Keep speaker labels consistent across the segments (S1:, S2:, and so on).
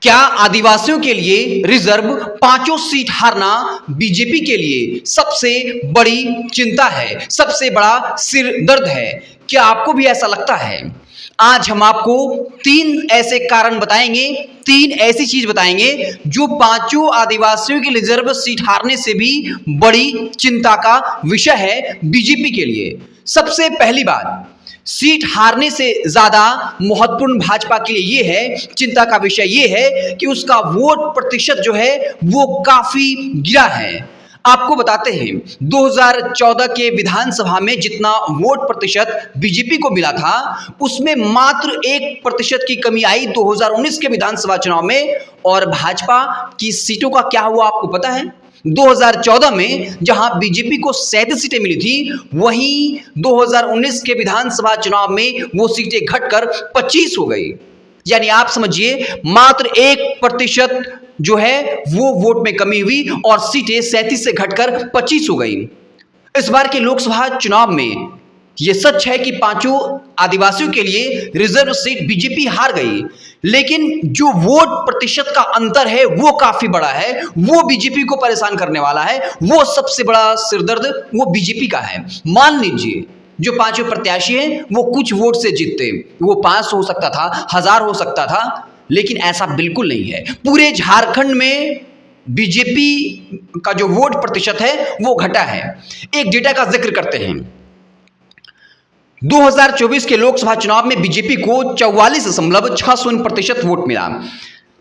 S1: क्या आदिवासियों के लिए रिजर्व पांचों सीट हारना बीजेपी के लिए सबसे बड़ी चिंता है, सबसे बड़ा सिर दर्द है? क्या आपको भी ऐसा लगता है? आज हम आपको तीन ऐसे कारण बताएंगे, तीन ऐसी चीज बताएंगे जो पांचों आदिवासियों की रिजर्व सीट हारने से भी बड़ी चिंता का विषय है बीजेपी के लिए। सबसे पहली बात, सीट हारने से ज्यादा महत्वपूर्ण भाजपा के लिए यह है, चिंता का विषय यह है कि उसका वोट प्रतिशत जो है वो काफी गिरा है। आपको बताते हैं 2014 के विधानसभा में जितना वोट प्रतिशत बीजेपी को मिला था उसमें मात्र 1% की कमी आई 2019 के विधानसभा चुनाव में। और भाजपा की सीटों का क्या हुआ आपको पता है? 2014 में जहां बीजेपी को 37 सीटें मिली थी, वहीं 2019 के विधानसभा चुनाव में वो सीटें घटकर 25 हो गई। यानी आप समझिए मात्र 1% जो है वो वोट में कमी हुई और सीटें 37 से घटकर 25 हो गई। इस बार के लोकसभा चुनाव में यह सच है कि पांचों आदिवासियों के लिए रिजर्व सीट बीजेपी हार गई, लेकिन जो वोट प्रतिशत का अंतर है वो काफी बड़ा है, वो बीजेपी को परेशान करने वाला है। वो सबसे बड़ा सिरदर्द वो बीजेपी का है। मान लीजिए जो पांचों प्रत्याशी हैं वो कुछ वोट से जीतते, वो 500 हो सकता था, 1000 हो सकता था, लेकिन ऐसा बिल्कुल नहीं है। पूरे झारखंड में बीजेपी का जो वोट प्रतिशत है वो घटा है। एक डेटा का जिक्र करते हैं। 2024 के लोकसभा चुनाव में बीजेपी को 44.60% वोट मिला,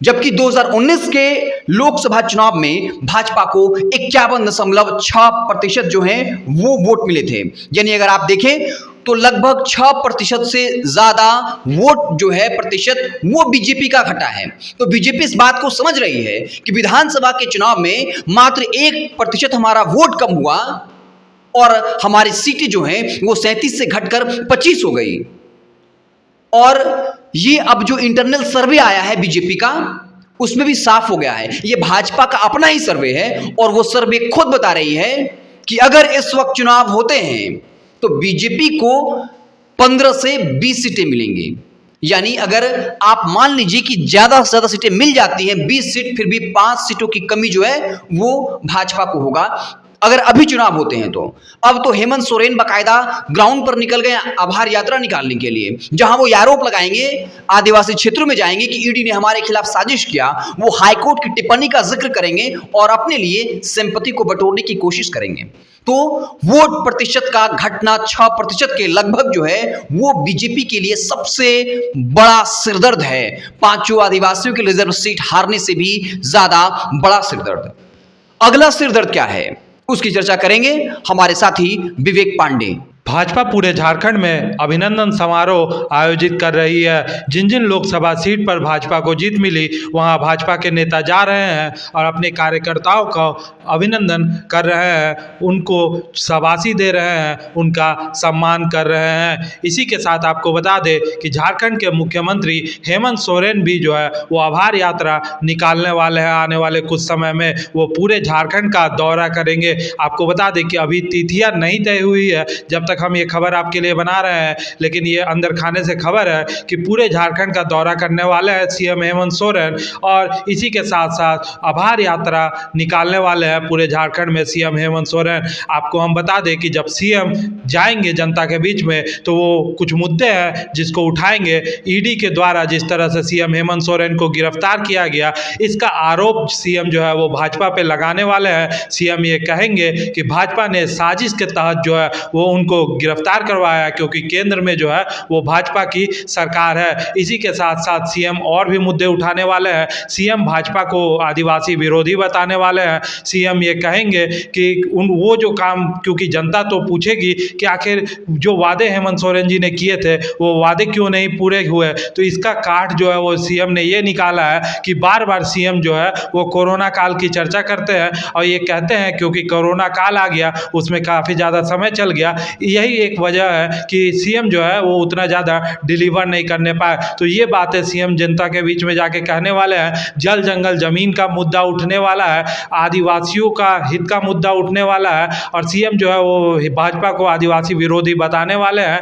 S1: जबकि 2019 के लोकसभा चुनाव में भाजपा को 51.6% जो है वो वोट मिले थे। यानी अगर आप देखें तो लगभग 6% से ज्यादा वोट जो है प्रतिशत वो बीजेपी का घटा है। तो बीजेपी इस बात को समझ रही है कि विधानसभा के चुनाव में मात्र 1% हमारा वोट कम हुआ और हमारी सीटें जो हैं वो 37 से घटकर 25 हो गई। और ये अब जो इंटरनल सर्वे आया है बीजेपी का उसमें भी साफ हो गया है, ये भाजपा का अपना ही सर्वे है और वो सर्वे खुद बता रही है कि अगर इस वक्त चुनाव होते हैं तो बीजेपी को 15 से 20 सीटें मिलेंगी। यानी अगर आप मान लीजिए कि ज्यादा से ज्यादा सीटें मिल जाती हैं, 20 सीट, फिर भी 5 सीटों की कमी जो है वो भाजपा को होगा अगर अभी चुनाव होते हैं तो। अब तो हेमंत सोरेन बकायदा ग्राउंड पर निकल गए आभार यात्रा निकालने के लिए, जहां वो आरोप लगाएंगे, आदिवासी क्षेत्रों में जाएंगे कि ईडी ने हमारे खिलाफ साजिश किया। वो हाईकोर्ट की टिप्पणी का जिक्र करेंगे और अपने लिए सिंपैथी को बटोरने की कोशिश करेंगे। तो वोट प्रतिशत का घटना 6% के लगभग जो है वो बीजेपी के लिए सबसे बड़ा सिरदर्द है। पांचों आदिवासियों की रिजर्व सीट हारने से भी ज्यादा बड़ा सिरदर्द। अगला सिरदर्द क्या है उसकी चर्चा करेंगे हमारे साथी विवेक पांडे।
S2: भाजपा पूरे झारखंड में अभिनंदन समारोह आयोजित कर रही है। जिन जिन लोकसभा सीट पर भाजपा को जीत मिली वहां भाजपा के नेता जा रहे हैं और अपने कार्यकर्ताओं का अभिनंदन कर रहे हैं, उनको शाबाशी दे रहे हैं, उनका सम्मान कर रहे हैं। इसी के साथ आपको बता दें कि झारखंड के मुख्यमंत्री हेमंत सोरेन भी जो है वो आभार यात्रा निकालने वाले हैं। आने वाले कुछ समय में वो पूरे झारखंड का दौरा करेंगे। आपको बता दें कि अभी तिथियां नहीं तय हुई है जब तक हम ये खबर आपके लिए बना रहे हैं, लेकिन ये अंदर खाने से खबर है कि पूरे झारखंड का दौरा करने वाले हैं सीएम हेमंत सोरेन। और इसी के साथ साथ आभार यात्रा निकालने वाले हैं पूरे झारखंड में सीएम हेमंत सोरेन। आपको हम बता दें कि जब सीएम जाएंगे जनता के बीच में तो वो कुछ मुद्दे हैं जिसको उठाएंगे। ईडी के द्वारा जिस तरह से सीएम हेमंत सोरेन को गिरफ्तार किया गया, इसका आरोप सीएम जो है वो भाजपा पे लगाने वाले हैं। सीएम ये कहेंगे कि भाजपा ने साजिश के तहत जो है वो उनको गिरफ्तार करवाया, क्योंकि केंद्र में जो है वो भाजपा की सरकार है। इसी के साथ साथ सीएम और भी मुद्दे उठाने वाले हैं। सीएम भाजपा को आदिवासी विरोधी बताने वाले हैं। सीएम ये कहेंगे कि वो जो काम, क्योंकि जनता तो पूछेगी कि आखिर जो वादे हेमंत सोरेन जी ने किए थे वो वादे क्यों नहीं पूरे हुए, तो इसका काट जो है वो सीएम ने ये निकाला है कि बार बार सीएम जो है वो कोरोना काल की चर्चा करते हैं और ये कहते हैं क्योंकि कोरोना काल आ गया उसमें काफ़ी ज़्यादा समय चल गया, यही एक वजह है कि सीएम जो है वो उतना ज़्यादा डिलीवर नहीं करने पाए। तो ये बातें सीएम जनता के बीच में जाके कहने वाले हैं। जल जंगल ज़मीन का मुद्दा उठने वाला है, आदिवासियों का हित का मुद्दा उठने वाला है और सीएम जो है वो भाजपा को आदिवासी विरोधी बताने वाले हैं।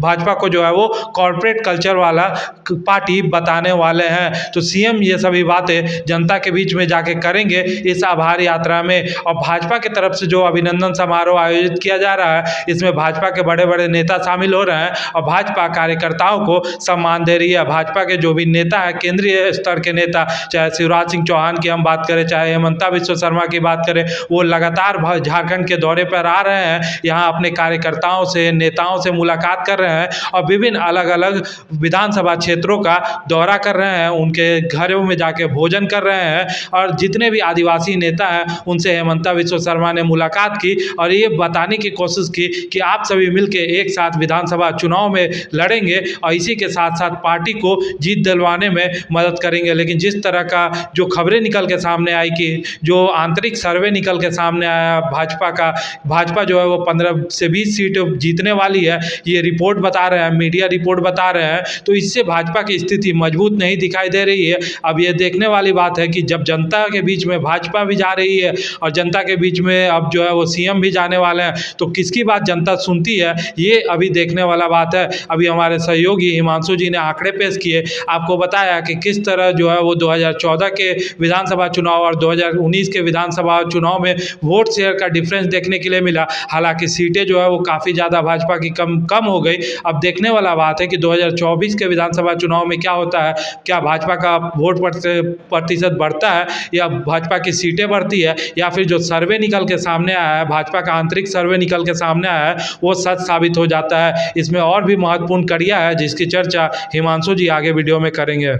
S2: भाजपा को जो है वो कॉरपोरेट कल्चर वाला पार्टी बताने वाले हैं। तो सीएम ये सभी बातें जनता के बीच में जाके करेंगे इस आभार यात्रा में। और भाजपा की तरफ से जो अभिनंदन समारोह आयोजित किया जा रहा है, इसमें भाजपा के बड़े बड़े नेता शामिल हो रहे हैं और भाजपा कार्यकर्ताओं को सम्मान दे रही है। भाजपा के जो भी नेता है, केंद्रीय स्तर के नेता, चाहे शिवराज सिंह चौहान की हम बात करें, चाहे हेमंता विश्व शर्मा की बात करें, वो लगातार झारखंड के दौरे पर आ रहे हैं, यहाँ अपने कार्यकर्ताओं से, नेताओं से मुलाकात कर रहे हैं और विभिन्न अलग अलग विधानसभा क्षेत्रों का दौरा कर रहे हैं, उनके घरों में जाके भोजन कर रहे हैं और जितने भी आदिवासी नेता हैं उनसे हेमंता विश्व शर्मा ने मुलाकात की और ये बताने की कोशिश की कि आप सभी मिलके एक साथ विधानसभा चुनाव में लड़ेंगे और इसी के साथ साथ पार्टी को जीत दिलवाने में मदद करेंगे। लेकिन जिस तरह का जो खबरें निकल के सामने आई कि जो आंतरिक सर्वे निकल के सामने आया भाजपा जो है वो 15 से 20 सीट जीतने वाली है, ये रिपोर्ट बता रहे हैं, मीडिया रिपोर्ट बता रहे हैं। तो इससे भाजपा की स्थिति मजबूत नहीं दिखाई दे रही है। अब ये देखने वाली बात है कि जब जनता के बीच में भाजपा भी जा रही है और जनता के बीच में अब जो है वो सीएम भी जाने वाले हैं, तो किसकी बात जनता सुनती है, ये अभी देखने वाला बात है। अभी हमारे सहयोगी हिमांशु जी ने आंकड़े पेश किए, आपको बताया कि किस तरह जो है वो 2014 के विधानसभा चुनाव और 2019 के विधानसभा चुनाव में वोट शेयर का डिफरेंस देखने के लिए मिला। हालांकि सीटें जो है वो काफ़ी ज़्यादा भाजपा की कम हो गई। अब देखने वाला बात है कि 2024 के विधानसभा चुनाव में क्या होता है, क्या भाजपा का वोट प्रतिशत बढ़ता है या भाजपा की सीटें बढ़ती है, या फिर जो सर्वे निकल के सामने आया है, भाजपा का आंतरिक सर्वे निकल के सामने आया है, वो सच साबित हो जाता है। इसमें और भी महत्वपूर्ण कड़िया है जिसकी चर्चा हिमांशु जी आगे वीडियो में करेंगे।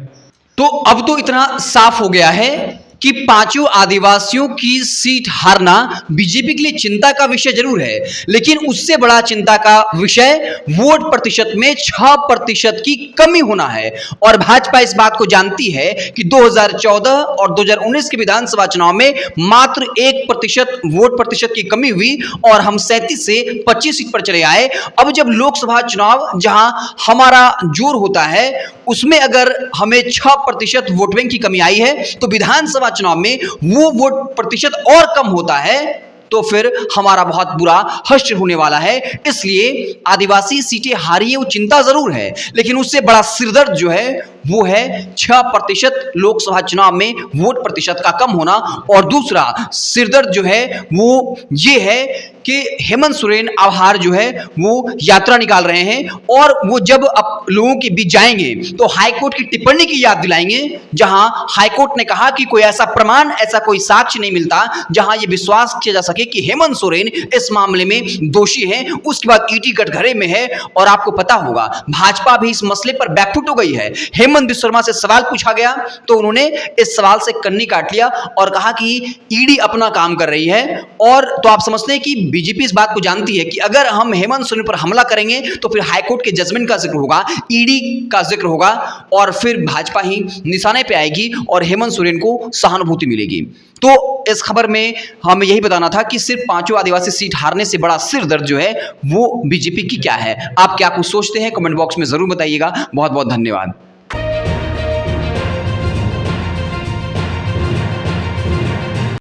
S1: तो अब तो इतना साफ हो गया है कि पांचों आदिवासियों की सीट हारना बीजेपी के लिए चिंता का विषय जरूर है, लेकिन उससे बड़ा चिंता का विषय वोट प्रतिशत में 6% की कमी होना है। और भाजपा इस बात को जानती है कि 2014 और 2019 के विधानसभा चुनाव में मात्र 1% वोट प्रतिशत की कमी हुई और हम 37 से 25 सीट पर चले आए। अब जब लोकसभा चुनाव जहां हमारा जोर होता है उसमें अगर हमें 6% वोट बैंक की कमी आई है, तो विधानसभा चुनाव में वो वोट प्रतिशत और कम होता है तो फिर हमारा बहुत बुरा हश्र होने वाला है। इसलिए आदिवासी सीटें हारी है वो चिंता जरूर है, लेकिन उससे बड़ा सिरदर्द जो है वो है 6% लोकसभा चुनाव में वोट प्रतिशत का कम होना। और दूसरा सिरदर्द जो है वो ये है कि हेमंत सोरेन आभार जो है वो यात्रा निकाल रहे हैं और वो जब अब लोगों के बीच जाएंगे तो हाईकोर्ट की टिप्पणी की याद दिलाएंगे, जहां हाईकोर्ट ने कहा कि कोई ऐसा प्रमाण, ऐसा कोई साक्ष्य नहीं मिलता जहां ये विश्वास किया जा सके कि हेमंत सोरेन इस मामले में दोषी है। उसके बाद ईडी कटघरे में है और आपको पता होगा भाजपा भी इस मसले पर बैकफुट हो गई है। हेमंत बिस्वा शर्मा से सवाल पूछा गया तो उन्होंने इस सवाल से कन्नी काट लिया और कहा कि ईडी अपना काम कर रही है। और तो आप समझते हैं कि बीजेपी इस बात को जानती है कि अगर हम हेमंत सोरेन पर हमला करेंगे तो फिर हाईकोर्ट के जजमेंट का जिक्र होगा, ईडी का जिक्र होगा और फिर भाजपा ही निशाने पे आएगी और हेमंत सोरेन को सहानुभूति मिलेगी। तो इस खबर में हमें यही बताना था कि सिर्फ 5 आदिवासी सीट हारने से बड़ा सिर दर्द जो है वो बीजेपी की क्या है। आप क्या कुछ सोचते हैं कमेंट बॉक्स में जरूर बताइएगा। बहुत बहुत धन्यवाद।